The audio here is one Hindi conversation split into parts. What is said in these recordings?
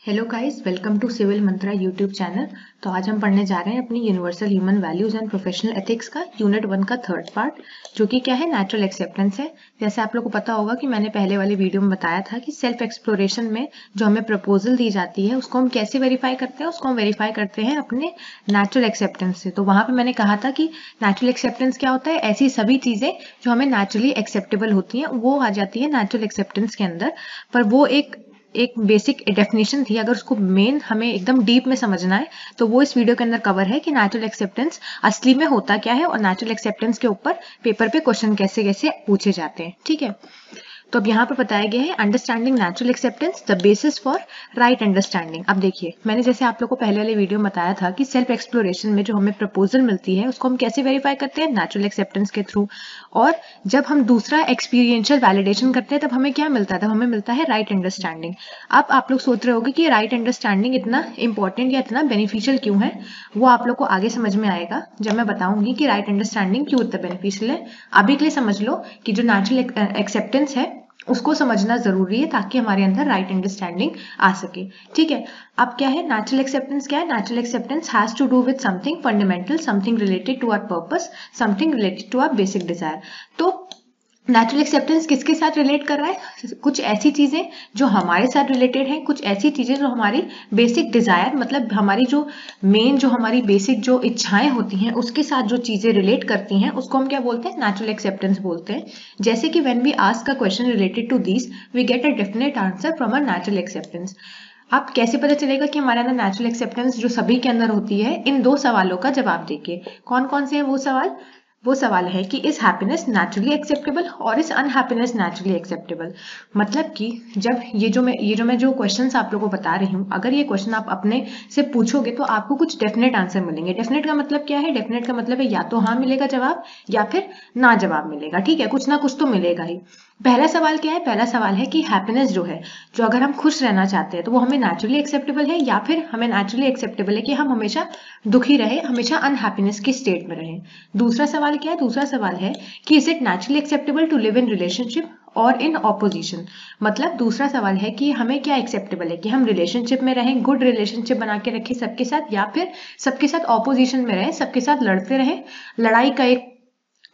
Hello guys, welcome to Civil Mantra YouTube channel. तो आज हम पढ़ने जा रहे हैं अपनी universal human values and professional ethics का यूनिट 1 का थर्ड पार्ट, जो कि क्या है, नेचुरल एक्सेप्टेंस है। जैसे आप लोग को पता होगा कि मैंने पहले वाले वीडियो में बताया था कि सेल्फ एक्सप्लोरेशन में जो हमें प्रपोजल दी जाती है उसको हम कैसे वेरीफाई करते हैं। उसको हम वेरीफाई करते हैं अपने नेचुरल एक्सेप्टेंस से। तो वहां पे मैंने कहा था कि नेचुरल एक्सेप्टेंस क्या होता है, ऐसी सभी चीजें जो हमें नेचुरली एक्सेप्टेबल होती हैं वो आ जाती है नेचुरल एक्सेप्टेंस के अंदर। पर वो एक बेसिक डेफिनेशन थी, अगर उसको मेन हमें एकदम डीप में समझना है तो वो इस वीडियो के अंदर कवर है कि नेचुरल एक्सेप्टेंस असली में होता क्या है और नेचुरल एक्सेप्टेंस के ऊपर पेपर पे क्वेश्चन कैसे कैसे पूछे जाते हैं। ठीक है, तो अब यहाँ पर बताया गया है understanding natural acceptance the basis for right understanding. अब देखिए, मैंने जैसे आप लोग को पहले वाले वीडियो में बताया था कि सेल्फ एक्सप्लोरेशन में जो हमें प्रपोजल मिलती है उसको हम कैसे वेरीफाई करते हैं, नेचुरल एक्सेप्टेंस के थ्रू। और जब हम दूसरा एक्सपीरियंशियल वैलिडेशन करते हैं तब हमें क्या मिलता है, तब हमें मिलता है राइट अंडरस्टैंडिंग। अब आप लोग सोच रहे होंगे कि राइट अंडरस्टैंडिंग इतना इंपॉर्टेंट या इतना बेनिफिशियल क्यों है। वो आप लोग को आगे समझ में आएगा जब मैं बताऊंगी कि राइट अंडरस्टैंडिंग क्यों इतना बेनिफिशियल है। अभी के लिए समझ लो कि जो नेचुरल एक्सेप्टेंस है उसको समझना जरूरी है ताकि हमारे अंदर राइट अंडरस्टैंडिंग आ सके। ठीक है, अब क्या है नेचुरल एक्सेप्टेंस, क्या है natural acceptance has to do with something fundamental, something related to our purpose, something related to our basic desire. तो नेचुरल एक्सेप्टेंस किसके साथ रिलेट कर रहा है, कुछ ऐसी चीजें जो हमारे साथ रिलेटेड हैं, कुछ ऐसी चीजें जो हमारी बेसिक डिजायर मतलब हमारी जो मेन जो हमारी बेसिक जो इच्छाएं होती हैं उसके साथ जो चीजें रिलेट करती हैं उसको हम क्या बोलते हैं, नेचुरल एक्सेप्टेंस बोलते हैं। जैसे कि when we ask a question related to this we get a definite answer from a natural acceptance. अब कैसे पता चलेगा कि हमारे अंदर नेचुरल एक्सेप्टेंस जो सभी के अंदर होती है, इन दो सवालों का जवाब देखिए। कौन कौन से हैं वो सवाल, वो सवाल है कि इज हैप्पीनेस नेचुरली एक्सेप्टेबल और इज अनहैप्पीनेस नेचुरली एक्सेप्टेबल। मतलब कि जब ये जो मैं जो क्वेश्चंस आप लोगों को बता रही हूँ, अगर ये क्वेश्चन आप अपने से पूछोगे तो आपको कुछ डेफिनेट आंसर मिलेंगे। डेफिनेट का मतलब क्या है, डेफिनेट का मतलब है या तो हाँ मिलेगा जवाब या फिर ना जवाब मिलेगा। ठीक है, कुछ ना कुछ तो मिलेगा ही। पहला सवाल क्या है, पहला सवाल है कि हैप्पीनेस जो है, जो अगर हम खुश रहना चाहते हैं तो वो हमें नेचुरली एक्सेप्टेबल है या फिर हमें नेचुरली एक्सेप्टेबल है कि हम हमेशा दुखी रहे, हमेशा अनहैप्पीनेस की स्टेट में रहे। दूसरा सवाल क्या है, दूसरा सवाल है कि is it naturally acceptable to live in relationship और इन ऑपोजिशन। मतलब दूसरा सवाल है कि हमें क्या एक्सेप्टेबल है कि हम रिलेशनशिप में रहें, गुड रिलेशनशिप बना के रखें सबके साथ, या फिर सबके साथ ऑपोजिशन में रहें, सबके साथ लड़ते रहें, लड़ाई का एक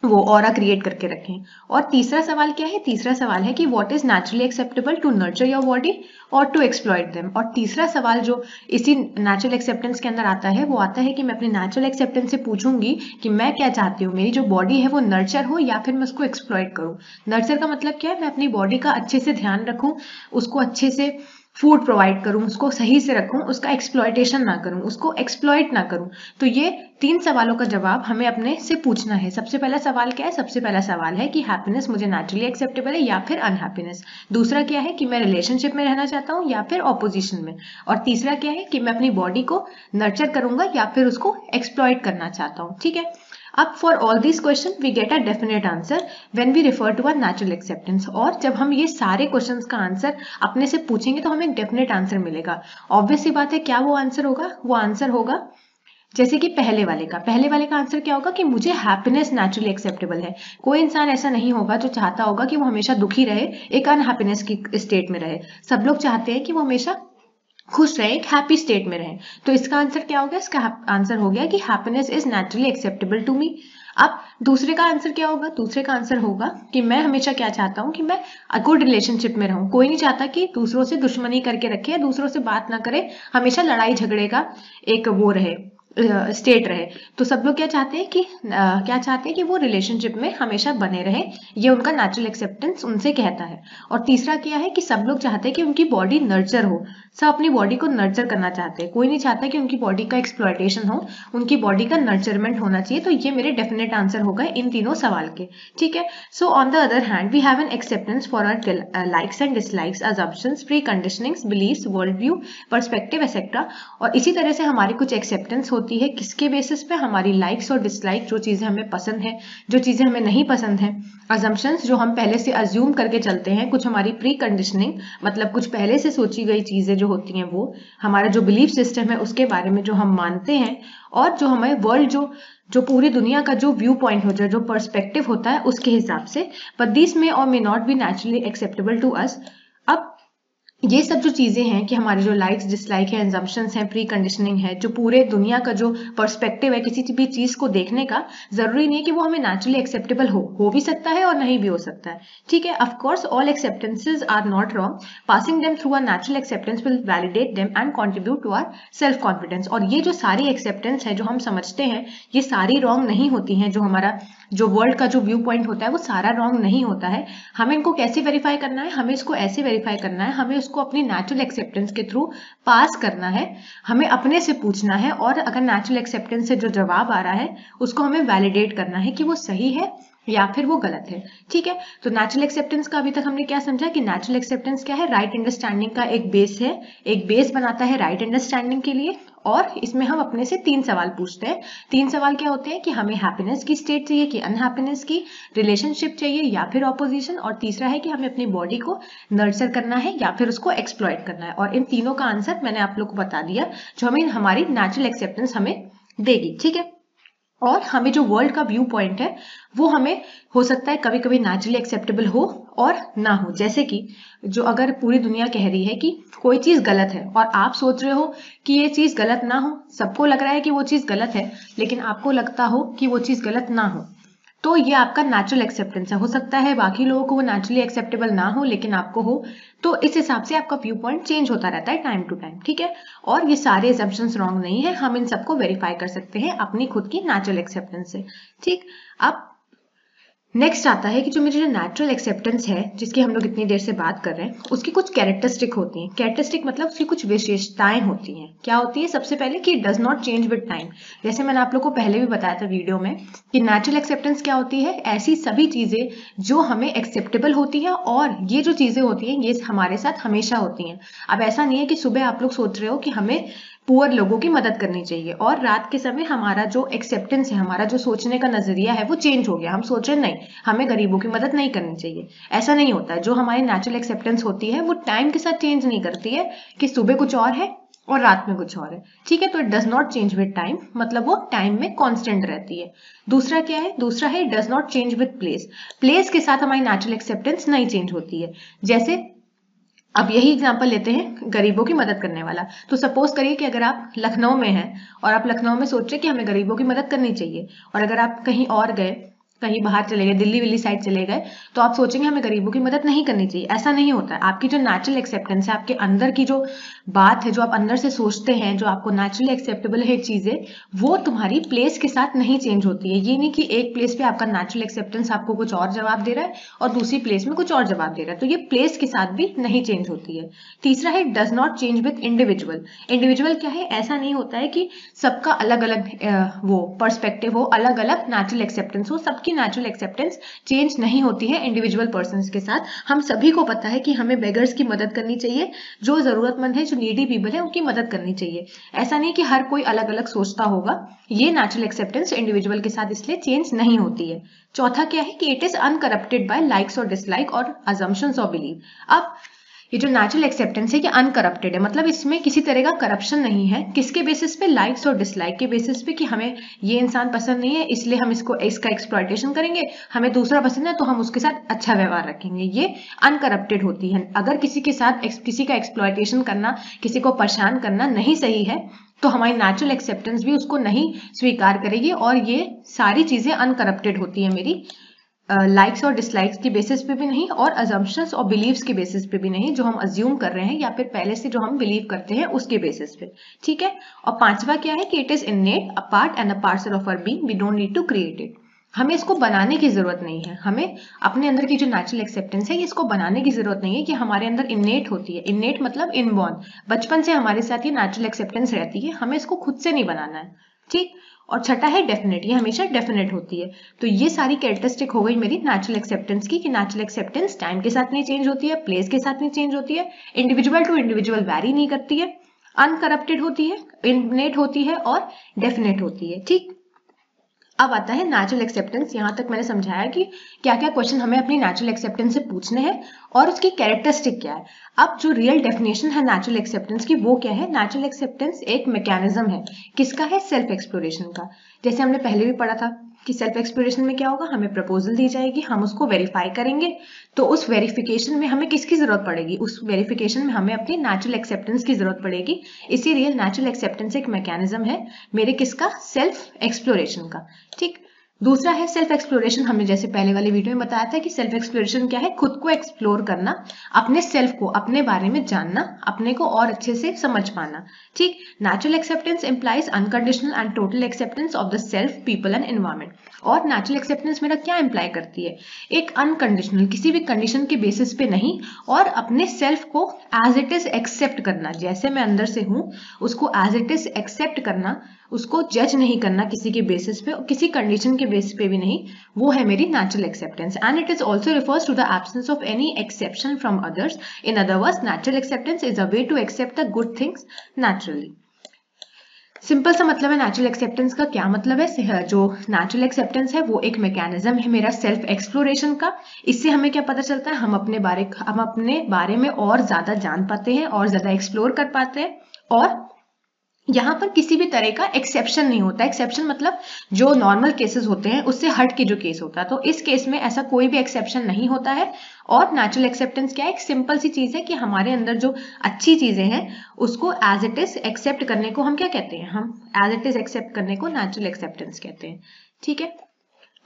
वो ऑरा क्रिएट करके रखें। और तीसरा सवाल क्या है, तीसरा सवाल है कि what is naturally acceptable to nurture your body और टू एक्सप्लॉइट देम। और तीसरा सवाल जो इसी नेचुरल एक्सेप्टेंस के अंदर आता है वो आता है कि मैं अपने नेचुरल एक्सेप्टेंस से पूछूंगी कि मैं क्या चाहती हूँ, मेरी जो बॉडी है वो नर्चर हो या फिर मैं उसको एक्सप्लॉइट करूँ। नर्चर का मतलब क्या है, मैं अपनी बॉडी का अच्छे से ध्यान रखूं, उसको अच्छे से फूड प्रोवाइड करूं, उसको सही से रखूं, उसका एक्सप्लॉइटेशन ना करूं, उसको एक्सप्लॉइट ना करूं। तो ये तीन सवालों का जवाब हमें अपने से पूछना है। सबसे पहला सवाल क्या है, सबसे पहला सवाल है कि हैप्पीनेस मुझे नेचुरली एक्सेप्टेबल है या फिर अनहैप्पीनेस। दूसरा क्या है कि मैं रिलेशनशिप में रहना चाहता हूँ या फिर ऑपोजिशन में। और तीसरा क्या है कि मैं अपनी बॉडी को नर्चर करूंगा या फिर उसको एक्सप्लॉइट करना चाहता हूँ। ठीक है, अब for all this question we get a definite answer when we refer to a natural acceptance. और जब हम ये सारे क्वेश्चंस का आंसर अपने से पूछेंगे तो हमें एक डेफिनेट आंसर मिलेगा। ऑब्वियस सी बात है, क्या वो आंसर होगा, वो आंसर होगा जैसे कि पहले वाले का आंसर क्या होगा कि मुझे हैप्पीनेस नेचुरली एक्सेप्टेबल है। कोई इंसान ऐसा नहीं होगा जो चाहता होगा कि वो हमेशा दुखी रहे, एक अनहैप्पीनेस की स्टेट में रहे। सब लोग चाहते हैं कि वो हमेशा खुश रहे, एक हैप्पी स्टेट में रहे। तो इसका आंसर क्या हो गया, इसका आंसर हो गया कि happiness is naturally acceptable to me. अब दूसरे का आंसर क्या होगा, दूसरे का आंसर होगा कि मैं हमेशा क्या चाहता हूं कि मैं गुड रिलेशनशिप में रहूं। कोई नहीं चाहता कि दूसरों से दुश्मनी करके रखे या दूसरों से बात ना करे, हमेशा लड़ाई झगड़े का एक वो रहे, स्टेट रहे। तो सब लोग क्या चाहते हैं कि क्या चाहते हैं कि वो रिलेशनशिप में हमेशा बने रहे। ये उनका नेचुरल एक्सेप्टेंस उनसे कहता है। और तीसरा क्या है कि सब लोग चाहते हैं कि उनकी बॉडी नर्चर हो, सब अपनी बॉडी को नर्चर करना चाहते हैं। कोई नहीं चाहता कि उनकी बॉडी का एक्सप्लॉयटेशन हो, उनकी बॉडी का नर्चरमेंट होना चाहिए। तो ये मेरे डेफिनेट आंसर होगा इन तीनों सवाल के। ठीक है, so on the other hand we have an acceptance for our likes and dislikes, assumptions, pre conditionings, beliefs, world view, perspective etcetera. और इसी तरह से हमारी कुछ एक्सेप्टेंस होती है किसके बेसिस पे, हमारी लाइक्स और डिसलाइक, जो चीजें हमें पसंद है, जो चीजें हमें नहीं पसंद है। अजम्पशंस, जो हम पहले से अज्यूम करके चलते हैं, कुछ हमारी प्री कंडीशनिंग मतलब कुछ पहले से सोची गई चीजें जो होती हैं, वो हमारा जो बिलीफ सिस्टम है उसके बारे में जो हम मानते हैं। और जो हमें वर्ल्ड जो पूरी दुनिया का जो व्यू पॉइंट होता है, जो पर्सपेक्टिव होता है उसके हिसाब से। But this may or may not be naturally acceptable to us. अब ये सब जो चीजें हैं कि हमारे जो लाइक्स डिसलाइक है, एजम्पशंस हैं, प्री कंडीशनिंग है, जो पूरे दुनिया का जो पर्सपेक्टिव है किसी भी चीज को देखने का, जरूरी नहीं है कि वो हमें नेचुरली एक्सेप्टेबल हो भी सकता है और नहीं भी हो सकता है। ठीक है, of course all acceptances are not wrong, passing them through a natural acceptance will validate them and contribute to our self confidence. और ये जो सारी एक्सेप्टेंस है जो हम समझते हैं, ये सारी रॉन्ग नहीं होती हैं। जो हमारा जो वर्ल्ड का जो व्यू पॉइंट होता है वो सारा रॉन्ग नहीं होता है। हमें इनको कैसे वेरीफाई करना है? हमें इसको ऐसे वेरीफाई करना है, हमें उसको अपनी नेचुरल एक्सेप्टेंस के थ्रू पास करना है। हमें अपने से पूछना है और अगर नेचुरल एक्सेप्टेंस से जो जवाब आ रहा है उसको हमें वैलिडेट करना है कि वो सही है या फिर वो गलत है। ठीक है, तो नेचुरल एक्सेप्टेंस का अभी तक हमने क्या समझा कि नेचुरल एक्सेप्टेंस क्या है? राइट अंडरस्टैंडिंग का एक बेस है, एक बेस बनाता है राइट अंडरस्टैंडिंग के लिए। और इसमें हम अपने से 3 सवाल पूछते हैं। 3 सवाल क्या होते हैं कि हमें हैप्पीनेस की स्टेट चाहिए कि अनहैप्पीनेस की, रिलेशनशिप चाहिए या फिर ऑपोजिशन, और तीसरा है कि हमें अपनी बॉडी को नर्चर करना है या फिर उसको एक्सप्लॉइट करना है। और इन तीनों का आंसर मैंने आप लोग को बता दिया जो हमें हमारी नेचुरल एक्सेप्टेंस हमें देगी। ठीक है, और हमें जो वर्ल्ड का व्यू पॉइंट है वो हमें हो सकता है कभी कभी नेचुरली एक्सेप्टेबल हो और ना हो। जैसे कि जो अगर पूरी दुनिया कह रही है कि कोई चीज गलत है और आप सोच रहे हो कि ये चीज गलत ना हो, सबको लग रहा है कि वो चीज गलत है लेकिन आपको लगता हो कि वो चीज गलत ना हो, तो ये आपका नेचुरल एक्सेप्टेंस है। हो सकता है बाकी लोगों को वो नेचुरली एक्सेप्टेबल ना हो लेकिन आपको हो, तो इस हिसाब से आपका व्यू पॉइंट चेंज होता रहता है टाइम टू टाइम। ठीक है, और ये सारे assumptions रॉन्ग नहीं है, हम इन सबको वेरीफाई कर सकते हैं अपनी खुद की नेचुरल एक्सेप्टेंस से। ठीक, अब नेक्स्ट आता है कि जो मेरी जो नेचुरल एक्सेप्टेंस है जिसकी हम लोग इतनी देर से बात कर रहे हैं, उसकी कुछ कैरेक्टरिस्टिक होती हैं। कैरेक्टरिस्टिक मतलब उसकी कुछ विशेषताएं होती हैं। क्या होती है? सबसे पहले कि does not change with time. जैसे मैंने आप लोग को पहले भी बताया था वीडियो में कि नेचुरल एक्सेप्टेंस क्या होती है? ऐसी सभी चीजें जो हमें एक्सेप्टेबल होती हैं और ये जो चीजें होती हैं ये हमारे साथ हमेशा होती हैं। अब ऐसा नहीं है कि सुबह आप लोग सोच रहे हो कि हमें पुअर लोगों की मदद करनी चाहिए और रात के समय हमारा जो एक्सेप्टेंस है, हमारा जो सोचने का नजरिया है वो चेंज हो गया, हम सोच रहे नहीं हमें गरीबों की मदद नहीं करनी चाहिए। ऐसा नहीं होता है। जो हमारी नेचुरल एक्सेप्टेंस होती है वो टाइम के साथ चेंज नहीं करती है कि सुबह कुछ और है और रात में कुछ और है। ठीक है, तो it does not change with time, मतलब वो टाइम में कांस्टेंट रहती है। दूसरा क्या है? दूसरा है does not change with place. Place के साथ हमारी नेचुरल एक्सेप्टेंस नहीं चेंज होती है। जैसे अब यही एग्जांपल लेते हैं गरीबों की मदद करने वाला। तो सपोज करिए कि अगर आप लखनऊ में हैं और आप लखनऊ में सोच रहे कि हमें गरीबों की मदद करनी चाहिए, और अगर आप कहीं और गए, कहीं बाहर चले गए, दिल्ली विल्ली साइड चले गए, तो आप सोचेंगे हमें गरीबों की मदद नहीं करनी चाहिए। ऐसा नहीं होता है। आपकी जो नेचुरल एक्सेप्टेंस है, आपके अंदर की जो बात है, जो आप अंदर से सोचते हैं, जो आपको नेचुरली एक्सेप्टेबल है चीजें, वो तुम्हारी प्लेस के साथ नहीं चेंज होती है। ये नहीं कि एक प्लेस पे आपका नेचुरल एक्सेप्टेंस आपको कुछ और जवाब दे रहा है और दूसरी प्लेस में कुछ और जवाब दे रहा है, तो ये प्लेस के साथ भी नहीं चेंज होती है। तीसरा है does not change with individual. Individual क्या है? ऐसा नहीं होता है कि सबका अलग अलग वो पर्सपेक्टिव हो, अलग अलग नेचुरल एक्सेप्टेंस हो। सबकी नेचुरल एक्सेप्टेंस चेंज नहीं होती है इंडिविजुअल पर्सन्स के साथ। हम सभी को पता है कि हमें बेगर्स की मदद करनी चाहिए, जो जरूरतमंद है, जो नीडी पीपल है, उनकी मदद करनी चाहिए। ऐसा नहीं कि हर कोई अलग अलग सोचता होगा। ये नेचुरल एक्सेप्टेंस इंडिविजुअल के साथ इसलिए चेंज नहीं होती है। चौथा क्या है कि it is uncorrupted by likes और डिसलाइक और अजम्पशंस और बिलीव। अब ये जो नेचुरल एक्सेप्टेंस है कि अनकरप्टेड है, मतलब इसमें किसी तरह का करप्शन नहीं है। किसके बेसिस पे? लाइक्स और डिसलाइक के बेसिस पे, कि हमें ये इंसान पसंद नहीं है इसलिए हम इसका एक्सप्लॉयटेशन करेंगे, हमें दूसरा पसंद है तो हम उसके साथ अच्छा व्यवहार रखेंगे। ये अनकरप्टेड होती है। अगर किसी के साथ किसी का एक्सप्लॉयटेशन करना, किसी को परेशान करना नहीं सही है, तो हमारी नेचुरल एक्सेप्टेंस भी उसको नहीं स्वीकार करेगी। और ये सारी चीजें अनकरप्टेड होती है मेरी लाइक्स और डिसलाइक्स के बेसिस पे भी नहीं, और अजम्पशंस और बिलीव्स के बेसिस पे भी नहीं, जो हम अज्यूम कर रहे हैं या फिर पहले से जो हम बिलीव करते हैं उसके बेसिस पे। ठीक है, और पांचवा क्या है कि it is innate, a part and a parcel of our being, we don't need to create it. हमें इसको बनाने की जरूरत नहीं है। हमें अपने अंदर की जो नेचुरल एक्सेप्टेंस है इसको बनाने की जरूरत नहीं है, कि हमारे अंदर इननेट होती है। इननेट मतलब इनबॉर्न, बचपन से हमारे साथ ये नेचुरल एक्सेप्टेंस रहती है, हमें इसको खुद से नहीं बनाना है। ठीक, और छठा है डेफिनेट, ये हमेशा डेफिनेट होती है। तो ये सारी कैरेक्टरिस्टिक हो गई मेरी नेचुरल एक्सेप्टेंस की, कि नेचुरल एक्सेप्टेंस टाइम के साथ नहीं चेंज होती है, प्लेस के साथ नहीं चेंज होती है, इंडिविजुअल टू इंडिविजुअल वैरी नहीं करती है, अनकरप्टेड होती है, इननेट होती है और डेफिनेट होती है। ठीक, अब आता है नेचुरल एक्सेप्टेंस। यहां तक मैंने समझाया कि क्या क्या क्वेश्चन हमें अपनी नेचुरल एक्सेप्टेंस से पूछने हैं और उसकी कैरेक्टरिस्टिक क्या है। अब जो रियल डेफिनेशन है नेचुरल एक्सेप्टेंस की वो क्या है? नेचुरल एक्सेप्टेंस एक मैकेनिज्म है। किसका है? सेल्फ एक्सप्लोरेशन का। जैसे हमने पहले भी पढ़ा था कि सेल्फ एक्सप्लोरेशन में क्या होगा, हमें प्रपोजल दी जाएगी, हम उसको वेरीफाई करेंगे, तो उस वेरिफिकेशन में हमें किसकी जरूरत पड़ेगी, उस वेरिफिकेशन में हमें अपनी नेचुरल एक्सेप्टेंस की जरूरत पड़ेगी। इसीलिए नेचुरल एक्सेप्टेंस एक मैकेनिज्म है मेरे किसका, सेल्फ एक्सप्लोरेशन का। ठीक, दूसरा है सेल्फ एक्सप्लोरेशन। हमने जैसे पहले वाले वीडियो में बताया था कि सेल्फ एक्सप्लोरेशन क्या है, खुद को एक्सप्लोर करना, अपने सेल्फ को, अपने बारे में जानना, अपने को और अच्छे से समझ पाना। ठीक, natural acceptance implies unconditional and total acceptance of the self, people and environment. और नेचुरल एक्सेप्टेंस मेरा क्या इंप्लाई करती है, एक अनकंडीशनल, किसी भी कंडीशन के बेसिस पे नहीं, और अपने सेल्फ को एज इट इज एक्सेप्ट करना, जैसे मैं अंदर से हूं उसको एज इट इज एक्सेप्ट करना, उसको जज नहीं करना किसी के बेसिस पे, किसी कंडीशन के बेसिस पे भी नहीं, वो है मेरी natural acceptance. And it is also refers to the absence of any exception from others. In other words, natural acceptance is a way to accept the good things naturally. Simple सा मतलब है नेचुरल एक्सेप्टेंस का। क्या मतलब है, जो नेचुरल एक्सेप्टेंस है वो एक मैकेनिज्म है मेरा सेल्फ एक्सप्लोरेशन का। इससे हमें क्या पता चलता है, हम अपने बारे में और ज्यादा जान पाते हैं और ज्यादा एक्सप्लोर कर पाते हैं, और यहाँ पर किसी भी तरह का एक्सेप्शन नहीं होता। एक्सेप्शन मतलब जो नॉर्मल केसेस होते हैं उससे हट के जो केस होता है, तो इस केस में ऐसा कोई भी एक्सेप्शन नहीं होता है। और नेचुरल एक्सेप्टेंस क्या है, एक सिंपल सी चीज है कि हमारे अंदर जो अच्छी चीजें हैं उसको एज इट इज एक्सेप्ट करने को हम क्या कहते हैं, हम एज इट इज एक्सेप्ट करने को नेचुरल एक्सेप्टेंस कहते हैं। ठीक है,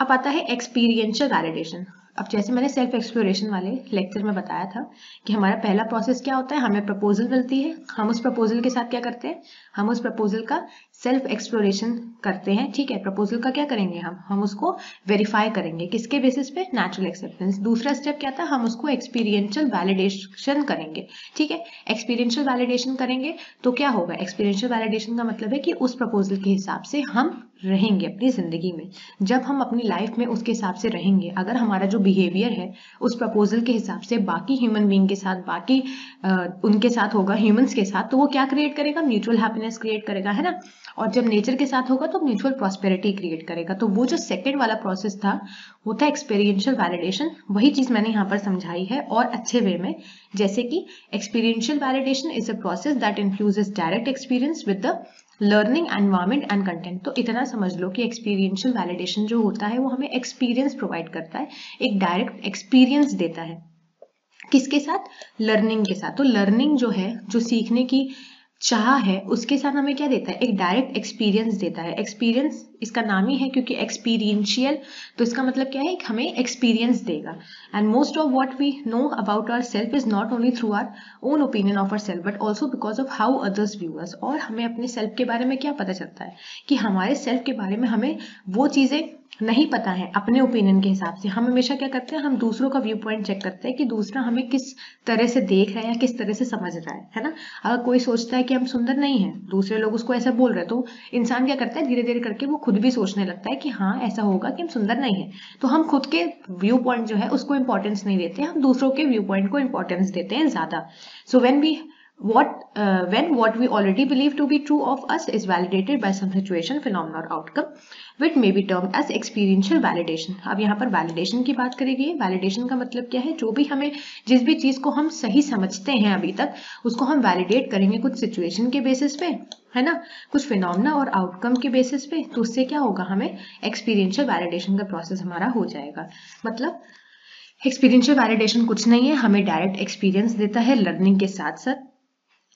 अब आता है एक्सपीरियंशियल वैलिडेशन। अब जैसे मैंने सेल्फ एक्सप्लोरेशन वाले लेक्चर में बताया था कि हमारा पहला प्रोसेस क्या होता है, हमें प्रपोजल मिलती है, हम उस प्रपोजल के साथ क्या करते हैं, हम उस प्रपोजल का सेल्फ एक्सप्लोरेशन करते हैं। ठीक है, प्रपोजल का क्या करेंगे, हम उसको वेरीफाई करेंगे, किसके बेसिस पे, नेचुरल एक्सेप्टेंस। दूसरा स्टेप क्या था, हम उसको एक्सपीरियंशियल वैलिडेशन करेंगे। ठीक है, एक्सपीरियंशियल वैलिडेशन करेंगे तो क्या होगा, एक्सपीरियंशियल वैलिडेशन का मतलब है कि उस प्रपोजल के हिसाब से हम रहेंगे अपनी जिंदगी में। जब हम अपनी लाइफ में उसके हिसाब से रहेंगे, अगर हमारा जो बिहेवियर है उस प्रपोजल के हिसाब से बाकी ह्यूमन बीइंग के साथ, बाकी उनके साथ होगा, ह्यूमंस के साथ, तो वो क्या क्रिएट करेगा, म्यूचुअल हैप्पीनेस क्रिएट करेगा, है ना। और जब नेचर के साथ होगा तो म्यूचुअल प्रॉस्पेरिटी क्रिएट करेगा। तो वो जो सेकंड वाला प्रोसेस था वो था एक्सपीरियंशियल वैलिडेशन। वही चीज मैंने यहाँ पर समझाई है और अच्छे वे में, जैसे कि experiential validation is a process that infuses direct experience with the learning environment and content. तो इतना समझ लो कि एक्सपीरियंशियल वैलिडेशन जो होता है वो हमें एक्सपीरियंस प्रोवाइड करता है, एक डायरेक्ट एक्सपीरियंस देता है, किसके साथ, लर्निंग के साथ। तो लर्निंग जो है, जो सीखने की चाह है, उसके साथ हमें क्या देता है, एक डायरेक्ट एक्सपीरियंस देता है। एक्सपीरियंस इसका नाम ही है क्योंकि एक्सपीरियंशियल, तो इसका मतलब क्या है, हमें एक्सपीरियंस देगा। And most of what we know about our self is not only through our own opinion of our self but also because of how others view us. और हमें अपने सेल्फ के बारे में क्या पता चलता है कि हमारे सेल्फ के बारे में हमें वो चीजें नहीं पता है अपने ओपिनियन के हिसाब से। हम हमेशा क्या करते हैं, हम दूसरों का व्यू पॉइंट चेक करते हैं कि दूसरा हमें किस तरह से देख रहा है या किस तरह से समझ रहा है ना। अगर कोई सोचता है कि हम सुंदर नहीं है, दूसरे लोग उसको ऐसा बोल रहे हैं, तो इंसान क्या करता है, धीरे धीरे करके वो खुद भी सोचने लगता है कि हाँ ऐसा होगा कि हम सुंदर नहीं है। तो हम खुद के व्यू पॉइंट जो है उसको इंपॉर्टेंस नहीं देते, हम दूसरों के व्यू पॉइंट को इंपॉर्टेंस देते हैं ज्यादा। सो when what we already believe to be true of us is validated by some situation, phenomenon or outcome, which may be termed as experiential validation. अब यहाँ पर validation की बात करेंगे। validation का मतलब क्या है, जो भी हमें, जिस भी चीज को हम सही समझते हैं अभी तक, उसको हम validate करेंगे कुछ situation के बेसिस पे, है ना, कुछ फिनोमेना और आउटकम के बेसिस पे। तो उससे क्या होगा, हमें एक्सपीरियंशियल वैलिडेशन का प्रोसेस हमारा हो जाएगा। मतलब एक्सपीरियंशियल वैलिडेशन कुछ नहीं है, हमें डायरेक्ट एक्सपीरियंस देता है लर्निंग के साथ साथ।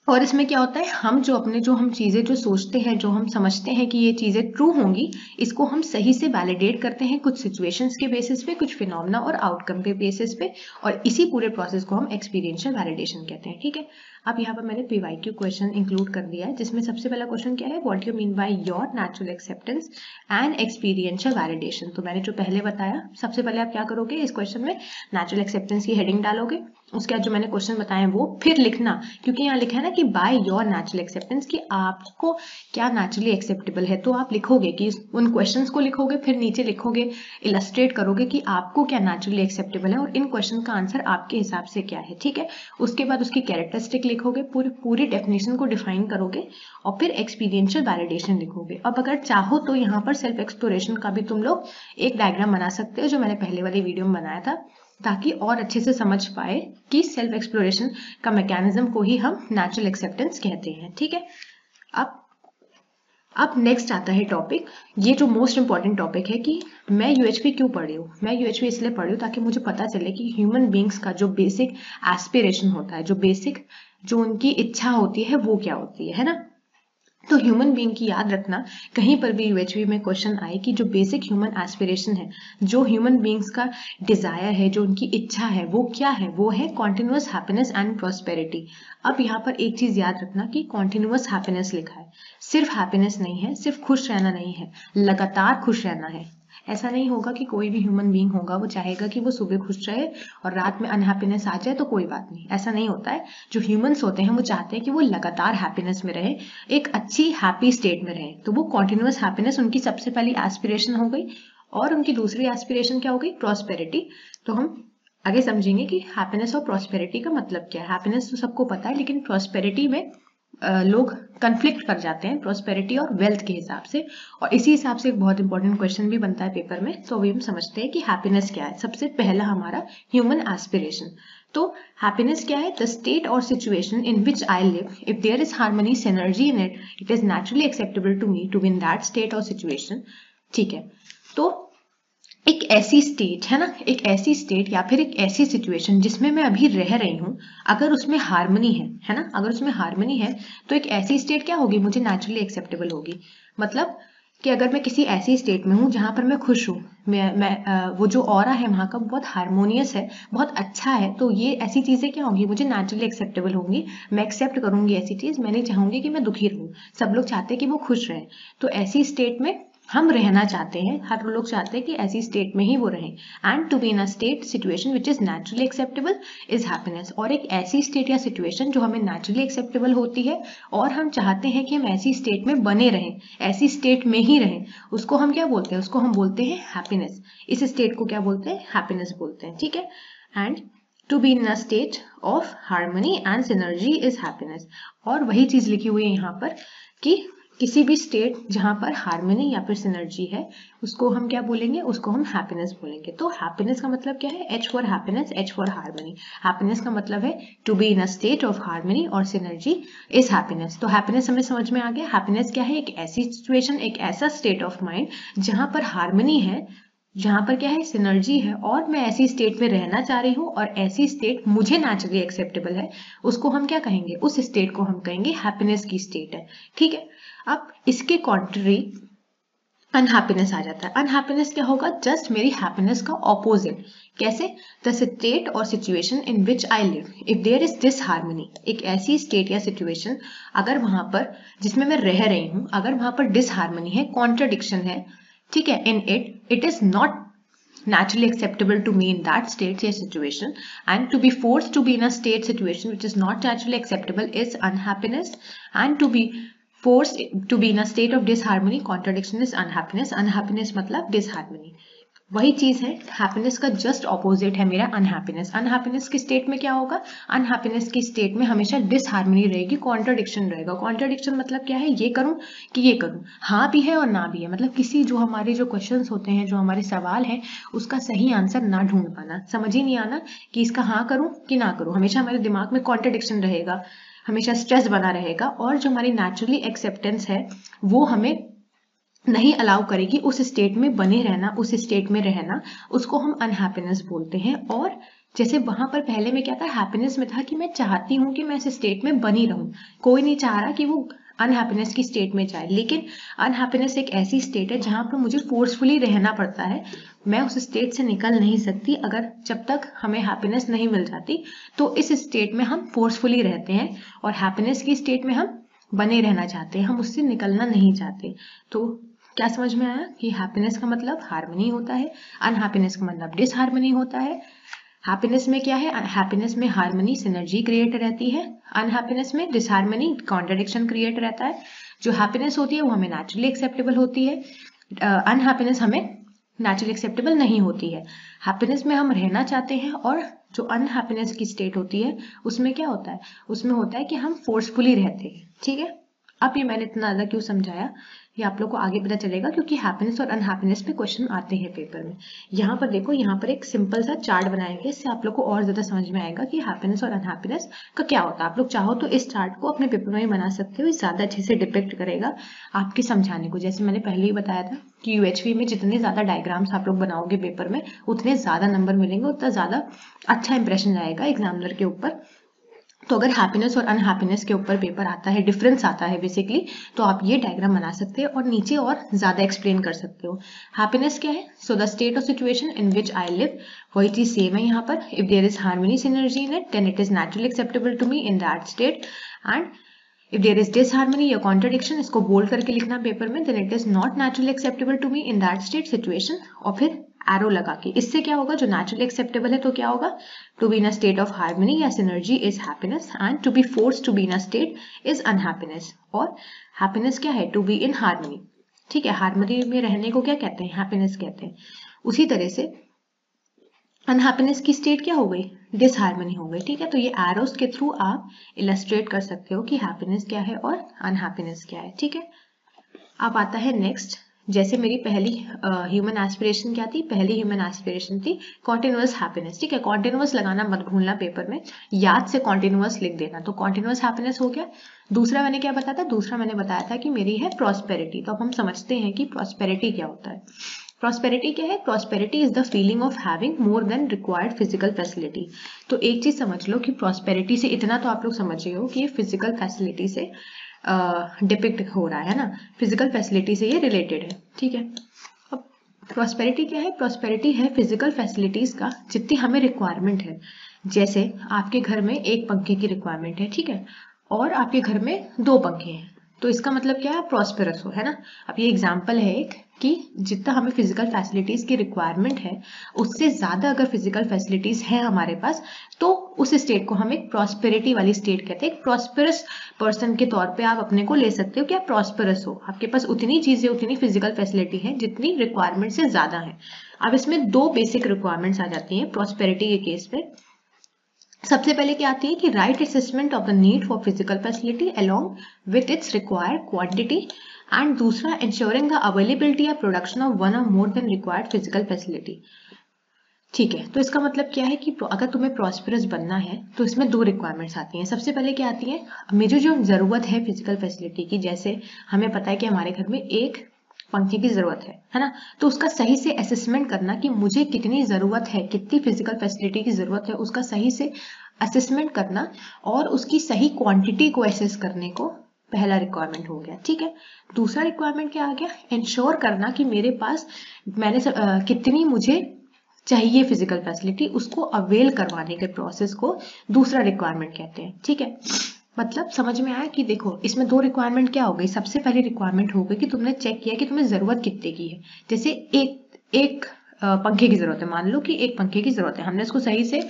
और इसमें क्या होता है, हम चीजें जो सोचते हैं, जो हम समझते हैं कि ये चीजें ट्रू होंगी, इसको हम सही से वैलिडेट करते हैं कुछ सिचुएशंस के बेसिस पे, कुछ फिनोमेना और आउटकम के बेसिस पे, और इसी पूरे प्रोसेस को हम एक्सपीरियंशियल वैलिडेशन कहते हैं। ठीक है, अब यहाँ पर मैंने पीवाईक्यू क्वेश्चन इंक्लूड कर दिया है, जिसमें सबसे पहला क्वेश्चन क्या है, what you mean by your natural acceptance and experiential validation. तो मैंने जो पहले बताया, सबसे पहले आप क्या करोगे, इस क्वेश्चन में नेचुरल एक्सेप्टेंस की हेडिंग डालोगे, उसके बाद जो मैंने क्वेश्चन बताए वो फिर लिखना, क्योंकि यहाँ लिखा है ना कि बाय योर नेचुरल एक्सेप्टेंस, कि आपको क्या नेचुरली एक्सेप्टेबल है। तो आप लिखोगे कि उन क्वेश्चंस को लिखोगे, फिर नीचे लिखोगे, इलस्ट्रेट करोगे कि आपको क्या नेचुरली एक्सेप्टेबल है और इन क्वेश्चन का आंसर आपके हिसाब से क्या है। ठीक है, उसके बाद उसकी कैरेक्टरिस्टिक लिखोगे, पूरी डेफिनेशन को डिफाइन करोगे, और फिर एक्सपीरियंशियल वैलिडेशन लिखोगे। अब अगर चाहो तो यहाँ पर सेल्फ एक्सप्लोरेशन का भी तुम लोग एक डायग्राम बना सकते हो, जो मैंने पहले वाली वीडियो में बनाया था, ताकि और अच्छे से समझ पाए कि सेल्फ एक्सप्लोरेशन का मैकेनिज्म को ही हम नेचुरल एक्सेप्टेंस कहते हैं। ठीक है, अब अब नेक्स्ट आता है टॉपिक, ये जो मोस्ट इंपॉर्टेंट टॉपिक है कि मैं यूएचपी क्यों पढ़ रही हूँ। मैं यूएचपी इसलिए पढ़ रही हूँ ताकि मुझे पता चले कि ह्यूमन बींग्स का जो बेसिक एस्पिरेशन होता है, जो बेसिक जो उनकी इच्छा होती है वो क्या होती है ना। तो ह्यूमन बीइंग की याद रखना, कहीं पर भी यूएचवी में क्वेश्चन आए कि जो बेसिक ह्यूमन एस्पिरेशन है, जो ह्यूमन बीइंग्स का डिजायर है, जो उनकी इच्छा है वो क्या है, वो है कॉन्टिन्यूअस हैप्पीनेस एंड प्रॉस्पेरिटी। अब यहाँ पर एक चीज याद रखना कि कॉन्टिन्यूअस हैप्पीनेस लिखा है, सिर्फ हैप्पीनेस नहीं है, सिर्फ खुश रहना नहीं है, लगातार खुश रहना है। ऐसा नहीं होगा कि कोई भी ह्यूमन बीइंग होगा वो चाहेगा कि वो सुबह खुश रहे और रात में अनहैप्पीनेस आ जाए तो कोई बात नहीं, ऐसा नहीं होता है। जो ह्यूमंस होते हैं वो चाहते हैं कि वो लगातार हैप्पीनेस में रहे, एक अच्छी हैप्पी स्टेट में रहे। तो वो कॉन्टिन्यूअस हैप्पीनेस उनकी सबसे पहली एस्पिरेशन हो गई, और उनकी दूसरी एस्पिरेशन क्या हो गई, प्रॉस्पेरिटी। तो हम आगे समझेंगे कि हैप्पीनेस और प्रॉस्पेरिटी का मतलब क्या है। हैप्पीनेस तो सबको पता है, लेकिन प्रॉस्पेरिटी में लोग कंफ्लिक्ट कर जाते हैं प्रॉस्पेरिटी और वेल्थ के हिसाब से, और इसी हिसाब से एक बहुत इंपॉर्टेंट क्वेश्चन भी बनता है पेपर में। तो अभी हम समझते हैं कि हैप्पीनेस क्या है। सबसे पहला हमारा ह्यूमन एस्पिरेशन। तो हैप्पीनेस क्या है, द स्टेट और situation in which I live, if there is harmony synergy in it, it is naturally acceptable to me to be in that state और सिचुएशन। ठीक है, तो एक ऐसी स्टेट है ना, एक ऐसी स्टेट या फिर एक ऐसी सिचुएशन जिसमें मैं अभी रह रही हूँ, अगर उसमें हार्मनी है ना, अगर उसमें हार्मनी है तो एक ऐसी स्टेट क्या होगी, मुझे नेचुरली एक्सेप्टेबल होगी। मतलब कि अगर मैं किसी ऐसी स्टेट में हूँ जहां पर मैं खुश हूँ, वो जो ऑरा है वहां का बहुत हार्मोनियस है, बहुत अच्छा है, तो ये ऐसी चीजें क्या होंगी, मुझे नेचुरली एक्सेप्टेबल होंगी, मैं एक्सेप्ट करूंगी ऐसी चीज। मैं नहीं चाहूंगी कि मैं दुखी रहूं, सब लोग चाहते हैं कि वो खुश रहे, तो ऐसी स्टेट में हम रहना चाहते हैं, हर लोग चाहते हैं कि ऐसी स्टेट में ही वो रहें। And to be in a state situation which is naturally acceptable is happiness. और एक ऐसी स्टेट या सिचुएशन जो हमें नेचुरली एक्सेप्टेबल होती है और हम चाहते हैं कि हम ऐसी स्टेट में बने रहें, ऐसी स्टेट में ही रहें, उसको हम क्या बोलते हैं, उसको हम बोलते हैं हैप्पीनेस। इस स्टेट को क्या बोलते हैं, हैप्पीनेस बोलते हैं। ठीक है, and to be in a state of harmony and synergy is happiness. और वही चीज लिखी हुई है यहाँ पर कि किसी भी स्टेट जहां पर हार्मनी या फिर सिनर्जी है उसको हम क्या बोलेंगे, उसको हम हैप्पीनेस बोलेंगे। तो हैप्पीनेस का मतलब क्या है, H for happiness, H for harmony. Happiness का मतलब है to be in a state of harmony और सिनर्जी इज हैप्पीनेस। तो हैप्पीनेस हमें समझ में आ गया। हैप्पीनेस क्या है, एक ऐसी सिचुएशन, एक ऐसा स्टेट ऑफ माइंड जहां पर हार्मनी है, जहां पर क्या है, सिनर्जी है, और मैं ऐसी स्टेट में रहना चाह रही हूँ और ऐसी स्टेट मुझे नेचुरली एक्सेप्टेबल है, उसको हम क्या कहेंगे, उस स्टेट को हम कहेंगे हैप्पीनेस की स्टेट है। ठीक है, अब इसके कॉन्ट्ररी अनहैप्पीनेस आ जाता है। अनहैप्पीनेस क्या होगा, जस्ट मेरी हैप्पीनेस का ऑपोजिट। कैसे, द स्टेट और situation in which I live, if there is disharmony, एक ऐसी स्टेट या सिचुएशन अगर वहां पर जिसमें मैं रह रही हूं, अगर वहां पर डिसहार्मनी है, कॉन्ट्रडिक्शन है, ठीक है, in it is not naturally acceptable to me in that state or situation, and to be forced to be in a state situation which is not naturally acceptable is unhappiness, and to be forced to be in a state of disharmony, contradiction is unhappiness। unhappiness मतलब disharmony। वही चीज है, हैप्पीनेस का जस्ट ऑपोजिट है मेरा अनहैप्पीनेस। अनहैप्पीनेस की स्टेट में क्या होगा, अनहैप्पीनेस की स्टेट में हमेशा डिसहार्मनी रहेगी, कॉन्ट्रडिक्शन रहेगा। कॉन्ट्रडिक्शन मतलब क्या है, ये करूं कि ये करूं, हाँ भी है और ना भी है, मतलब किसी जो हमारे जो क्वेश्चंस होते हैं, जो हमारे सवाल है, उसका सही आंसर ना ढूंढ पाना, समझ ही नहीं आना कि इसका हाँ करूं कि ना करूं, हमेशा हमारे दिमाग में कॉन्ट्रडिक्शन रहेगा, हमेशा स्ट्रेस बना रहेगा, और जो हमारी नेचुरली एक्सेप्टेंस है वो हमें नहीं अलाउ करेगी उस स्टेट में बने रहना, उस स्टेट में रहना, उसको हम अनहैप्पीनेस बोलते हैं। और जैसे वहां पर पहले में क्या था, हैप्पीनेस में था कि मैं चाहती हूं कि मैं इस स्टेट में बनी रहूं, कोई नहीं चाह रहा कि वो अनहैप्पीनेस की स्टेट में जाए। लेकिन अनहैप्पीनेस एक ऐसी स्टेट है जहां पर मुझे फोर्सफुली रहना पड़ता है, मैं उस स्टेट से निकल नहीं सकती, अगर जब तक हमें हैप्पीनेस नहीं मिल जाती। तो इस स्टेट में हम फोर्सफुली रहते हैं, और हैप्पीनेस की स्टेट में हम बने रहना चाहते हैं, हम उससे निकलना नहीं चाहते। तो क्या समझ में आया कि हैप्पीनेस का मतलब हार्मनी होता है, अनहैप्पीनेस का मतलब डिसहार्मनी होता है। हैप्पीनेस में क्या है, हैप्पीनेस में हार्मनी सिनर्जी क्रिएट रहती है, अनहैप्पीनेस में डिसहार्मनी कॉन्ट्रडिक्शन क्रिएट रहता है। जो हैप्पीनेस होती है वो हमें नेचुरली एक्सेप्टेबल होती है, अनहैप्पीनेस हमें नेचुरली एक्सेप्टेबल नहीं होती है। हैप्पीनेस में हम रहना चाहते हैं, और जो अनहैप्पीनेस की स्टेट होती है उसमें क्या होता है, उसमें होता है कि हम फोर्सफुली रहते हैं। ठीक है, अब ये मैंने इतना ज़्यादा क्यों समझाया, ये आप लोग को आगे पता चलेगा, क्योंकि हैप्पीनेस और अनहैप्पीनेस पे क्वेश्चन आते हैं पेपर में। यहाँ पर देखो, यहाँ पर एक सिंपल सा चार्ट बनाएंगे, इससे आप लोग को और ज़्यादा समझ में आएगा कि हैप्पीनेस और अनहैप्पीनेस का क्या होता है। आप लोग चाहो तो इस चार्ट को अपने पेपर में ही बना सकते हो, ये ज़्यादा अच्छे से डिपिक्ट करेगा आपके समझाने को। जैसे मैंने पहले ही बताया था कि UHV में जितने ज़्यादा डायग्राम्स आप लोग बनाओगे पेपर में, उतने ज़्यादा नंबर मिलेंगे, उतना ज़्यादा अच्छा इंप्रेशन आएगा एग्जामिनर के ऊपर। तो अगर हैप्पीनेस और अनहैप्पीनेस के ऊपर पेपर आता है, डिफरेंस आता है बेसिकली, तो आप ये डायग्राम बना सकते हो और नीचे और ज्यादा एक्सप्लेन कर सकते हो। हैप्पीनेस क्या है? सो द स्टेट और situation in which I live, वही चीज सेम है यहाँ पर। If there is harmony synergy in it then it is naturally acceptable to me in that state, and if there is disharmony या कॉन्ट्रडिक्शन, इसको बोल्ड करके लिखना पेपर में, then it is not naturally acceptable to me in that state situation, और फिर एरो लगा के। इससे क्या होगा, जो नेचुरली एक्सेप्टेबल है तो क्या होगा, to be in a state of harmony या synergy is happiness, and to be forced to be in a state is unhappiness. और हैप्पीनेस क्या है, टू बी इन हार्मनी, ठीक है, हार्मनी में रहने को क्या कहते हैं, हैप्पीनेस कहते हैं। उसी तरह से अनहैप्पीनेस की स्टेट क्या हो गई, डिसहार्मनी हो गई, ठीक है। तो ये एरोस के थ्रू आप इलस्ट्रेट कर सकते हो कि हैप्पीनेस क्या है और अनहैप्पीनेस क्या है, ठीक है। अब आता है नेक्स्ट, जैसे मेरी पहली ह्यूमन एस्पिरेशन क्या थी, पहली ह्यूमन एस्पिरेशन थी कॉन्टिन्यूअस हैप्पीनेस, ठीक है। कॉन्टिन्यूअस लगाना मत भूलना पेपर में, याद से कॉन्टिन्यूअस लिख देना। तो कॉन्टिन्यूअस हैप्पीनेस हो गया। दूसरा मैंने क्या बताया था, दूसरा मैंने बताया था कि मेरी है प्रॉस्पेरिटी। तो अब हम समझते हैं कि प्रॉस्पेरिटी क्या होता है। प्रॉस्पेरिटी क्या है, prosperity is the feeling of having more than required physical facility. तो एक चीज समझ लो कि प्रॉस्पेरिटी से इतना तो आप लोग समझ रहे हो कि ये फिजिकल फैसिलिटी से डिपिक्ट हो रहा है ना, फिजिकल फैसिलिटी से ये रिलेटेड है, ठीक है। अब प्रॉस्पेरिटी क्या है, प्रॉस्पेरिटी है फिजिकल फैसिलिटीज का जितनी हमें रिक्वायरमेंट है। जैसे आपके घर में एक पंखे की रिक्वायरमेंट है, ठीक है, और आपके घर में 2 पंखे हैं, तो इसका मतलब क्या है, प्रॉस्पेरस हो, है ना। अब ये एग्जाम्पल है एक कि जितना हमें फिजिकल फैसिलिटीज की रिक्वायरमेंट है, उससे ज्यादा अगर फिजिकल फैसिलिटीज है हमारे पास, तो उस स्टेट को हम एक प्रॉस्पेरिटी वाली स्टेट कहते हैं। एक प्रॉस्पेरस पर्सन के तौर पे आप अपने को ले सकते हो कि आप प्रॉस्पेरस हो, आपके पास उतनी चीजें, उतनी फिजिकल फैसिलिटी है जितनी रिक्वायरमेंट से ज्यादा है। अब इसमें 2 बेसिक रिक्वायरमेंट्स आ जाती हैं प्रॉस्पेरिटी के केस पे। सबसे पहले क्या आती है कि right assessment of the need for physical facility along with its required quantity, and दूसरा इंश्योरिंग द अवेलेबिलिटी या प्रोडक्शन ऑफ वन और मोर देन रिक्वायर्ड फिजिकल फैसिलिटी, ठीक है। तो इसका मतलब क्या है कि अगर तुम्हें प्रॉस्पेरस बनना है तो इसमें 2 रिक्वायरमेंट्स आती हैं। सबसे पहले क्या आती है, मुझे जो जरूरत है फिजिकल फैसिलिटी की, जैसे हमें पता है कि हमारे घर में एक पंखे की जरूरत है ना, तो उसका सही से असेसमेंट करना कि मुझे कितनी जरूरत है, कितनी फिजिकल फैसिलिटी की जरूरत है, उसका सही से असेसमेंट करना और उसकी सही क्वांटिटी को असेस करने को पहला रिक्वायरमेंट हो गया, ठीक है। दूसरा रिक्वायरमेंट क्या आ गया, इंश्योर करना कि मेरे पास कितनी मुझे चाहिए फिजिकल फैसिलिटी, उसको अवेल करवाने के प्रोसेस को दूसरा रिक्वायरमेंट कहते हैं, ठीक है। मतलब समझ में आया कि देखो इसमें 2 रिक्वायरमेंट क्या हो गई। सबसे पहले रिक्वायरमेंट हो गई कि तुमने चेक किया कि तुम्हें जरूरत कितने की है। जैसे एक पंखे की जरूरत है, मान लो कि एक पंखे की जरूरत है, हमने इसको सही से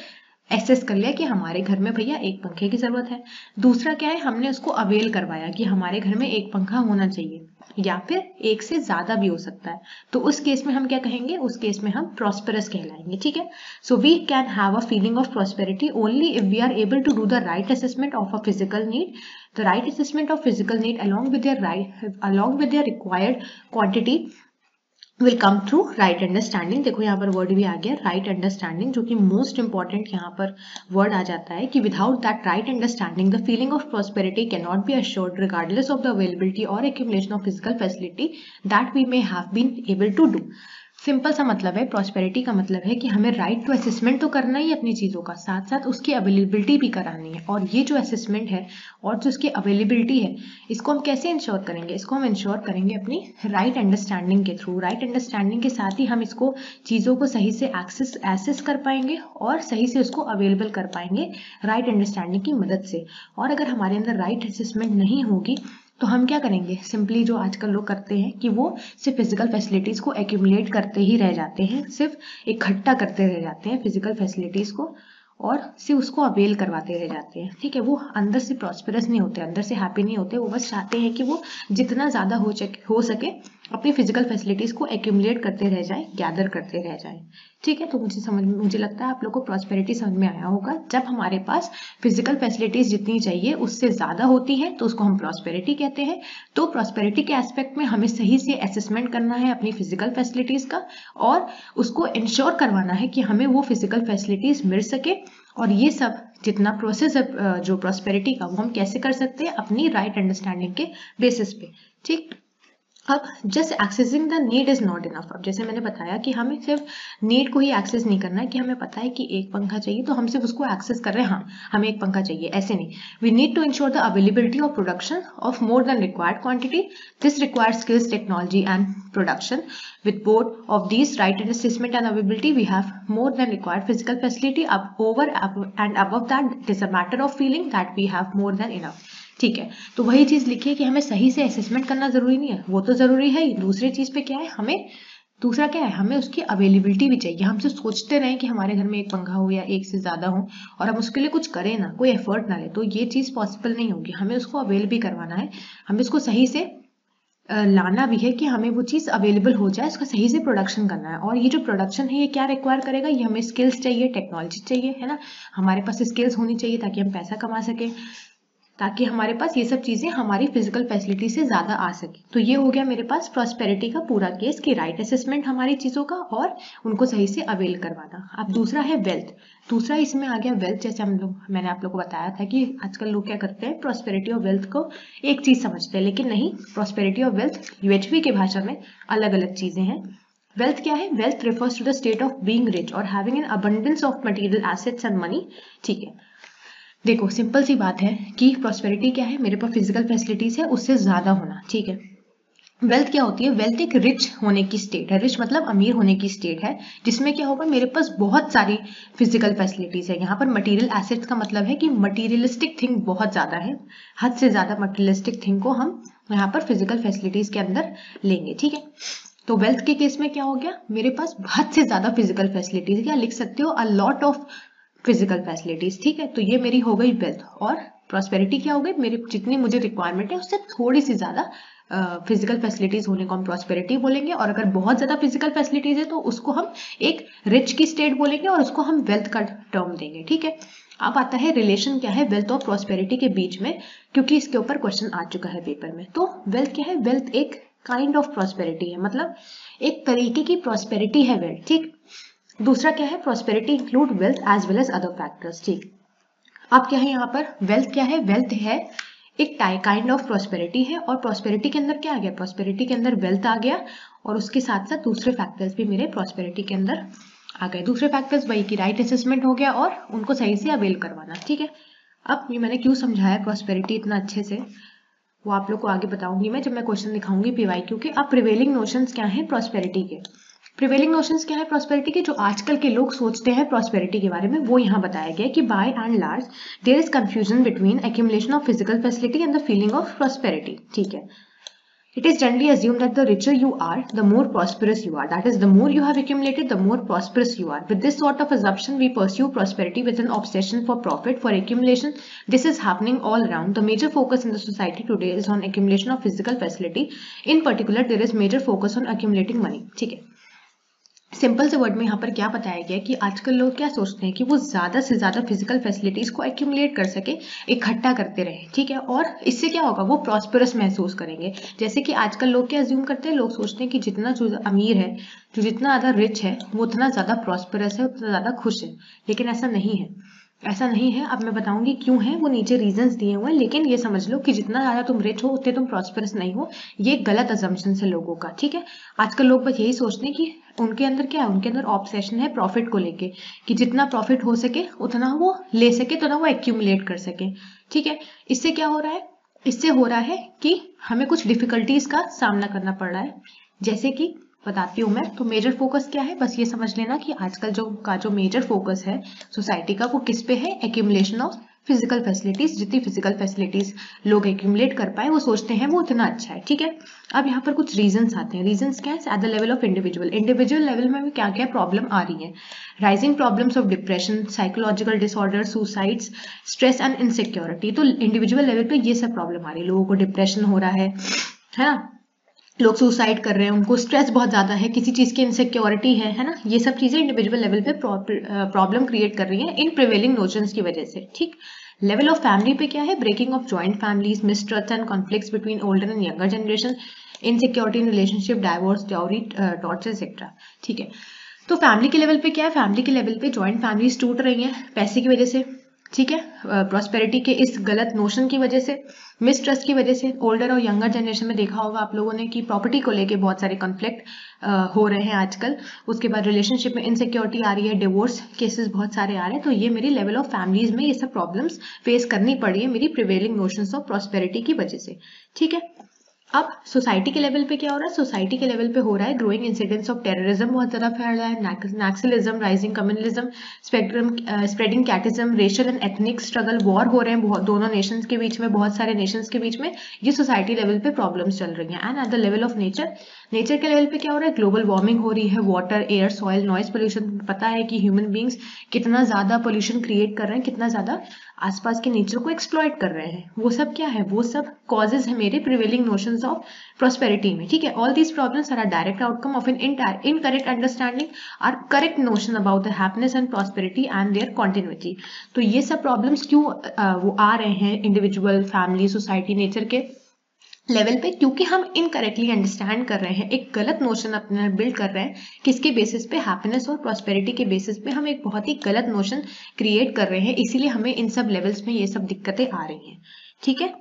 एसेस कर लिया कि हमारे घर में भैया एक पंखे की जरूरत है। दूसरा क्या है, हमने उसको अवेल करवाया कि हमारे घर में एक पंखा होना चाहिए, या फिर एक से ज्यादा भी हो सकता है। तो उस केस में हम क्या कहेंगे, उस केस में हम प्रॉस्पेरस कहलाएंगे, ठीक है। So we can have a feeling of prosperity only if we are able to do the right assessment of a physical need, the right assessment of physical need along with their required quantity will come through right understanding। देखो यहाँ पर वर्ड भी आ गया right understanding, जो कि मोस्ट इंपॉर्टेंट यहाँ पर वर्ड आ जाता है कि without that right understanding the feeling of prosperity can not be assured regardless of the availability or accumulation of physical facility that we may have been able to do। Simple सा मतलब है, प्रॉस्पेरिटी का मतलब है कि हमें राइट टू असेसमेंट तो करना ही अपनी चीज़ों का, साथ साथ उसकी अवेलेबिलिटी भी करानी है। और ये जो असेसमेंट है और जो उसकी अवेलेबिलिटी है, इसको हम कैसे इंश्योर करेंगे, इसको हम इंश्योर करेंगे अपनी राइट अंडरस्टैंडिंग के थ्रू। राइट अंडरस्टैंडिंग के साथ ही हम इसको चीज़ों को सही से एसेस कर पाएंगे और सही से उसको अवेलेबल कर पाएंगे राइट अंडरस्टैंडिंग की मदद से। और अगर हमारे अंदर राइट असेसमेंट नहीं होगी तो हम क्या करेंगे, सिंपली जो आजकल लोग करते हैं कि वो सिर्फ फिजिकल फैसिलिटीज को एक्यूमुलेट करते ही रह जाते हैं, सिर्फ इकट्ठा करते रह जाते हैं फिजिकल फैसिलिटीज को और सिर्फ उसको अवेल करवाते रह जाते हैं, ठीक है। वो अंदर से प्रॉस्पेरस नहीं होते, अंदर से हैप्पी नहीं होते, वो बस चाहते हैं कि वो जितना ज्यादा हो सके अपनी फिजिकल फैसिलिटीज को एक्यूमुलेट करते रह जाए, गैदर करते रह जाए। ठीक है, तो मुझे लगता है आप लोग को प्रॉस्पेरिटी समझ में आया होगा। जब हमारे पास फिजिकल फैसिलिटीज जितनी चाहिए उससे ज्यादा होती है तो उसको हम प्रॉस्पेरिटी कहते हैं। तो प्रॉस्पेरिटी के एस्पेक्ट में हमें सही से असेसमेंट करना है अपनी फिजिकल फैसिलिटीज का, और उसको इंश्योर करवाना है कि हमें वो फिजिकल फैसिलिटीज मिल सके। और ये सब जितना प्रोसेस है जो प्रॉस्पेरिटी का, वो हम कैसे कर सकते हैं, अपनी राइट अंडरस्टैंडिंग के बेसिस पे। ठीक, अब just accessing the need is not enough. अब जैसे मैंने बताया कि हमें सिर्फ नीड को ही एक्सेस नहीं करना है कि हमें पता है कि एक पंखा चाहिए तो हम सिर्फ उसको एक्सेस कर रहे हैं, हाँ हमें एक पंखा चाहिए, ऐसे नहीं। We need to ensure the availability of production of more than required quantity. This requires skills, technology and production. With both of these, right assessment and availability, we have more than required physical facility. And above that, it is a matter of feeling that we have more than enough. ठीक है, तो वही चीज लिखिए कि हमें सही से असेसमेंट करना जरूरी नहीं है, वो तो जरूरी है ही। दूसरी चीज पे क्या है, हमें दूसरा क्या है, हमें उसकी अवेलेबिलिटी भी चाहिए। हम सिर्फ सोचते रहें कि हमारे घर में एक पंखा हो या एक से ज्यादा हो और हम उसके लिए कुछ करें ना, कोई एफर्ट ना ले, तो ये चीज पॉसिबल नहीं होगी। हमें उसको अवेल भी करवाना है, हमें इसको सही से लाना भी है कि हमें वो चीज अवेलेबल हो जाए, इसका सही से प्रोडक्शन करना है। और ये जो प्रोडक्शन है ये क्या रिक्वायर करेगा, ये हमें स्किल्स चाहिए, टेक्नोलॉजी चाहिए, है ना। हमारे पास स्किल्स होनी चाहिए ताकि हम पैसा कमा सके, ताकि हमारे पास ये सब चीजें हमारी फिजिकल फैसिलिटी से ज्यादा आ सके। तो ये हो गया मेरे पास प्रॉस्पेरिटी का पूरा केस कि राइट असेसमेंट हमारी चीजों का और उनको सही से अवेल करवाना। अब दूसरा है वेल्थ। दूसरा इसमें आ गया वेल्थ। जैसे मैंने आप लोग को बताया था कि आजकल लोग क्या करते हैं, प्रॉस्पेरिटी और वेल्थ को एक चीज समझते हैं, लेकिन नहीं, प्रॉस्पेरिटी और वेल्थ यूएचवी के भाषा में अलग अलग चीजें हैं। वेल्थ क्या है, wealth refers to the state of being rich और having an abundance of material assets and money. ठीक है, देखो सिंपल सी बात है कि प्रॉस्पेरिटी क्या है, मेरे पास फिजिकल फैसिलिटीज है उससे ज्यादा होना। ठीक है, वेल्थ क्या होती है, वेल्थ एक रिच होने की स्टेट है। रिच मतलब अमीर होने की स्टेट है, जिसमें क्या होगा, मेरे पास बहुत सारी फिजिकल फैसिलिटीज है। यहाँ पर मटेरियल एसेट्स का मतलब है कि मटेरियलिस्टिक थिंग बहुत ज्यादा है, हद से ज्यादा मटेरियलिस्टिक थिंग को हम यहाँ पर फिजिकल फैसिलिटीज के अंदर लेंगे। ठीक है, तो वेल्थ के केस में क्या हो गया, मेरे पास हद से ज्यादा फिजिकल फैसिलिटीज, क्या लिख सकते हो, a lot of physical facilities. ठीक है, तो ये मेरी हो गई वेल्थ। और प्रॉस्पेरिटी क्या हो गई, मेरे जितनी मुझे रिक्वायरमेंट है उससे थोड़ी सी ज्यादा फिजिकल फैसिलिटीज होने को हम प्रॉस्पेरिटी बोलेंगे। और अगर बहुत ज्यादा फिजिकल फैसिलिटीज है तो उसको हम एक रिच की स्टेट बोलेंगे और उसको हम वेल्थ का टर्म देंगे। ठीक है, अब आता है रिलेशन क्या है वेल्थ और प्रॉस्पेरिटी के बीच में, क्योंकि इसके ऊपर क्वेश्चन आ चुका है पेपर में। तो वेल्थ क्या है, वेल्थ एक काइंड ऑफ प्रॉस्पेरिटी है, मतलब एक तरीके की प्रॉस्पेरिटी है वेल्थ। ठीक, दूसरा क्या है, prosperity include wealth as well as other factors. ठीक, अब क्या है यहाँ पर, वेल्थ क्या है, वेल्थ है एक काइंड ऑफ प्रॉस्पेरिटी है, और प्रॉस्पेरिटी के अंदर क्या आ गया, प्रॉस्पेरिटी के अंदर वेल्थ आ गया और उसके साथ साथ दूसरे फैक्टर्स भी मेरे प्रॉस्पेरिटी के अंदर आ गए। दूसरे फैक्टर्स वही कि राइट असेसमेंट हो गया और उनको सही से अवेल करवाना। ठीक है, अब ये मैंने क्यों समझाया प्रॉस्पेरिटी इतना अच्छे से, वो आप लोग को आगे बताऊंगी मैं जब मैं क्वेश्चन दिखाऊंगी पीवाईक्यू के। अब प्रिवेलिंग नोशंस क्या है प्रॉस्पेरिटी के, प्रिवेलिंग नोशंस क्या है प्रॉस्पेरिटी के, जो आजकल के लोग सोचते हैं प्रॉस्पेरिटी के बारे में, वो यहाँ बताया गया कि by and large there is confusion between accumulation of physical facility and the feeling of prosperity. ठीक है, it is generally assumed that the richer you are, the more prosperous you are. That is, the more you have accumulated, the more prosperous you are. With this sort of assumption, we pursue prosperity with an obsession for profit, for accumulation. This is happening all around. The major focus in the society today is on accumulation of physical facility. In particular, there is major focus on accumulating money. ठीक है, सिंपल से वर्ड में यहाँ पर क्या बताया गया कि आजकल लोग क्या सोचते हैं कि वो ज्यादा से ज्यादा फिजिकल फैसिलिटीज को एक्यूमुलेट कर सके, इकट्ठा करते रहे। ठीक है, और इससे क्या होगा, वो प्रॉस्पेरस महसूस करेंगे। जैसे कि आजकल लोग क्या अज्यूम करते हैं, लोग सोचते हैं कि जितना जो अमीर है, जो जितना ज्यादा रिच है, वो उतना ज्यादा प्रॉस्पेरस है, उतना ज्यादा खुश है। लेकिन ऐसा नहीं है, ऐसा नहीं है। अब मैं बताऊंगी क्यों है, वो नीचे रीजंस दिए हुए हैं, लेकिन ये समझ लो कि जितना ज्यादा तुम रिच हो उतने तुम प्रॉस्पेरस नहीं हो। ये गलत अजम्पशन है लोगों का। ठीक है, आजकल लोग बस यही सोचते हैं कि उनके अंदर क्या है, उनके अंदर ऑब्सेशन है प्रॉफिट को लेके, कि जितना प्रॉफिट हो सके उतना वो ले सके, तो ना वो एक्यूमुलेट कर सके। ठीक है, इससे क्या हो रहा है, इससे हो रहा है कि हमें कुछ डिफिकल्टीज का सामना करना पड़ रहा है। जैसे कि बताती हूँ मैं, तो मेजर फोकस क्या है, बस ये समझ लेना कि आजकल जो मेजर फोकस है सोसाइटी का, वो किस पे है, एक्यूमुलेशन ऑफ फिजिकल फैसिलिटीज। जितनी फिजिकल फैसिलिटीज लोग एक्यूमुलेट कर पाए वो सोचते हैं वो उतना अच्छा है। ठीक है, अब यहाँ पर कुछ रीजंस आते हैं। रीजंस क्या है, at the level of individual level में भी क्या क्या प्रॉब्लम आ रही है, rising problems of depression, psychological disorder, suicides, stress and insecurity. तो इंडिविजुअल लेवल पे ये सब प्रॉब्लम आ रही है, लोगों को डिप्रेशन हो रहा है ना, लोग सुसाइड कर रहे हैं, उनको स्ट्रेस बहुत ज़्यादा है, किसी चीज़ की इनसिक्योरिटी है ना, ये सब चीज़ें इंडिविजुअल लेवल पे प्रॉब्लम क्रिएट कर रही हैं इन प्रिवेलिंग नोशंस की वजह से। ठीक, लेवल ऑफ फैमिली पे क्या है, breaking of joint families, mistrust and conflicts between older and younger generation, insecurity in relationship, divorce, dowry, torture etcetera. ठीक है, तो फैमिली के लेवल पे क्या है, फैमिली के लेवल पे जॉइंट फैमिलीज टूट रही हैं पैसे की वजह से। ठीक है, प्रॉस्पेरिटी के इस गलत नोशन की वजह से, मिसट्रस्ट की वजह से। ओल्डर और यंगर जनरेशन में देखा होगा आप लोगों ने कि प्रॉपर्टी को लेके बहुत सारे कॉन्फ्लिक्ट हो रहे हैं आजकल। उसके बाद रिलेशनशिप में इनसिक्योरिटी आ रही है, डिवोर्स केसेस बहुत सारे आ रहे हैं। तो ये मेरी लेवल ऑफ फैमिलीज में ये सब प्रॉब्लम्स फेस करनी पड़ी है मेरी प्रिवेलिंग नोशंस ऑफ प्रॉस्पेरिटी की वजह से। ठीक है, अब सोसाइटी के लेवल पे क्या हो रहा है, सोसाइटी के लेवल पे हो रहा है ग्रोइंग इंसिडेंट्स ऑफ टेररिज्म बहुत ज़्यादा फैल रहा है, Naxalism, rising communalism, spreading casteism, racial and ethnic struggle, war हो रहे हैं बहुत दोनों नेशंस के बीच में, बहुत सारे नेशंस के बीच में। ये सोसाइटी लेवल पे प्रॉब्लम्स चल रही हैं। And at the level of nature, nature के लेवल पे क्या हो रहा है, ग्लोबल वार्मिंग हो रही है, water, air, soil, noise pollution. पता है कि ह्यूमन बींग्स कितना ज़्यादा पोल्यूशन क्रिएट कर रहे हैं, कितना ज़्यादा आसपास के नेचर को एक्सप्लॉइट कर रहे हैं। वो सब क्या है, वो सब कॉजेज है मेरे प्रिवेलिंग नोशंस ऑफ प्रॉस्पेरिटी में। ठीक है, all these problems are a direct outcome of an incorrect understanding or correct notion about the happiness and prosperity and their continuity. तो ये सब प्रॉब्लम्स क्यों वो आ रहे हैं इंडिविजुअल, फैमिली, सोसाइटी, नेचर के लेवल पे, क्योंकि हम इनकरेक्टली अंडरस्टैंड कर रहे हैं, एक गलत नोशन अपने बिल्ड कर रहे हैं, किसके बेसिस पे, हैप्पीनेस और प्रॉस्पेरिटी के बेसिस पे हम एक बहुत ही गलत नोशन क्रिएट कर रहे हैं। इसीलिए हमें इन सब लेवल्स में ये सब दिक्कतें आ रही हैं। ठीक है,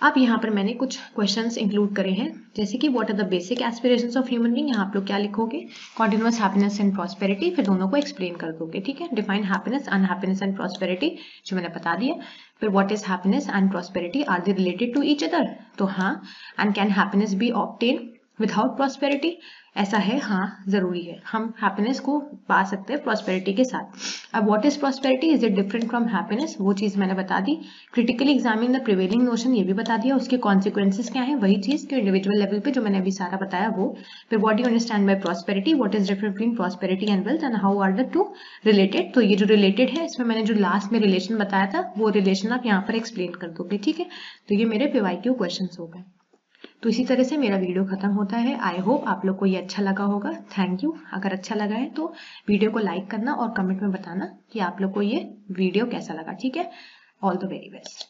अब यहाँ पर मैंने कुछ क्वेश्चंस इंक्लूड करे हैं, जैसे कि what are the basic aspirations of human being. यहाँ आप लोग क्या लिखोगे, कॉन्टिन्यूअस हैप्पीनेस एंड प्रॉस्पेरिटी, फिर दोनों को एक्सप्लेन कर दोगे। ठीक है, define happiness, unhappiness and prosperity, जो मैंने बता दिया। फिर what is happiness and prosperity, are they related to each other, तो हाँ। And can happiness be obtain without prosperity, ऐसा है, हाँ जरूरी है, हम हैप्पीनेस को पा सकते हैं प्रॉस्पेरिटी के साथ। अब what is prosperity, is it different from happiness, वो चीज मैंने बता दी। Critically examine the prevailing notion, ये भी बता दिया। उसके कॉन्सिक्वेंसेस क्या है, वही चीज कि इंडिविजुअल लेवल पे जो मैंने अभी सारा बताया वो। फिर what you understand by prosperity, what is different between prosperity and wealth, and how are the two related. तो ये जो रिलेटेड है, इसमें मैंने जो लास्ट में रिलेशन बताया था, वो रिलेशन आप यहाँ पर एक्सप्लेन कर दोगे। ठीक है, तो ये मेरे PYQ क्वेश्चन हो गए। तो इसी तरह से मेरा वीडियो खत्म होता है। आई होप आप लोग को ये अच्छा लगा होगा। Thank you. अगर अच्छा लगा है तो वीडियो को लाइक करना और कमेंट में बताना कि आप लोग को ये वीडियो कैसा लगा। ठीक है, ऑल द वेरी बेस्ट।